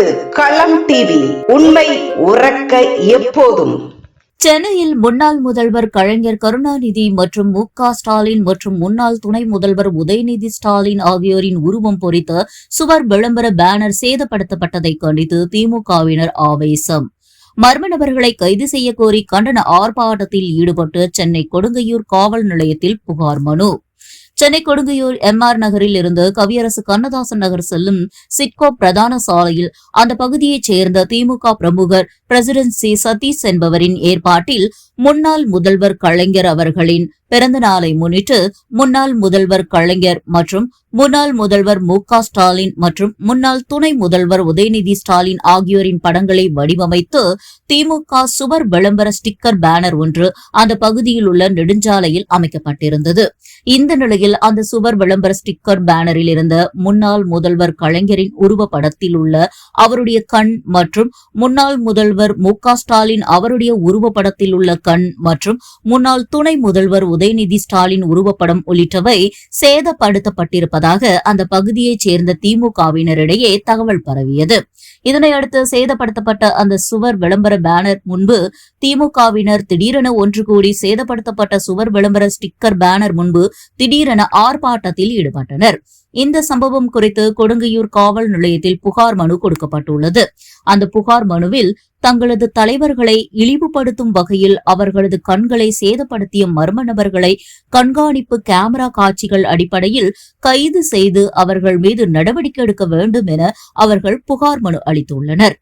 இது களம் டிவி, உண்மை உறக்க எப்போதும். சென்னையில் முன்னாள் முதல்வர் கலைஞர் கருணாநிதி மற்றும் மு.க.ஸ்டாலின் மற்றும் முன்னாள் துணை முதல்வர் உதயநிதி ஸ்டாலின் ஆகியோரின் உருவம் பொறித்த சுவர் விளம்பர பேனர் சேதப்படுத்தப்பட்டதை கண்டித்து திமுகவினர் ஆவேசம். மர்ம நபர்களை கைது செய்ய கோரி கண்டன ஆர்ப்பாட்டத்தில் ஈடுபட்டு சென்னை கொடுங்கையூர் காவல் நிலையத்தில் புகார் மனு. சென்னை கொடுங்கையூர் எம்.ஆர். நகரில் இருந்து கவியரசு கண்ணதாசன் நகர் செல்லும் சிட்கோ பிரதான சாலையில் அந்த பகுதியைச் சேர்ந்த திமுக பிரமுகர் பிரசிடென்ட் சி. சதீஷ் என்பவரின் ஏற்பாட்டில் முன்னாள் முதல்வர் கலைஞர் அவர்களின் பிறந்த நாளை முன்னிட்டு முன்னாள் முதல்வர் கலைஞர் மற்றும் முன்னாள் முதல்வர் மு.க.ஸ்டாலின் மற்றும் முன்னாள் துணை முதல்வர் உதயநிதி ஸ்டாலின் ஆகியோரின் படங்களை வடிவமைத்து திமுக சுவர் விளம்பர ஸ்டிக்கர் பேனர் ஒன்று அந்த பகுதியில் உள்ள நெடுஞ்சாலையில் அமைக்கப்பட்டிருந்தது. இந்த நிலையில் அந்த சுவர் விளம்பர ஸ்டிக்கர் பேனரில் இருந்த முன்னாள் முதல்வர் கலைஞரின் உருவப்படத்தில் உள்ள அவருடைய கண் மற்றும் முன்னாள் முதல்வர் மு.க.ஸ்டாலின் அவருடைய உருவப்படத்தில் உள்ள கண் மற்றும் முன்னாள் துணை முதல்வர் உதயநிதி ஸ்டாலின் உருவப்படம் உள்ளிட்டவை சேதப்படுத்தப்பட்டிருப்பதாக அந்த பகுதியைச் சேர்ந்த திமுகவினரிடையே தகவல் பரவியது. இதனையடுத்து சேதப்படுத்தப்பட்ட அந்த சுவர் விளம்பர பேனர் முன்பு திமுகவினர் திடீரென ஒன்று கூடி சேதப்படுத்தப்பட்ட சுவர் விளம்பர ஸ்டிக்கர் பேனர் முன்பு திடீரென ஆர்ப்பாட்டத்தில் ஈடுபட்டனர். இந்த சம்பவம் குறித்து கொடுங்கையூர் காவல் நிலையத்தில் புகார் மனு கொடுக்கப்பட்டுள்ளது. அந்த புகார் மனுவில் தங்களது தலைவர்களை இழிவுபடுத்தும் வகையில் அவர்களது கண்களை சேதப்படுத்திய மர்ம நபர்களை கண்காணிப்பு கேமரா காட்சிகள் அடிப்படையில் கைது செய்து அவர்கள் மீது நடவடிக்கை எடுக்க வேண்டும் என அவர்கள் புகார் மனு அளித்துள்ளனர்.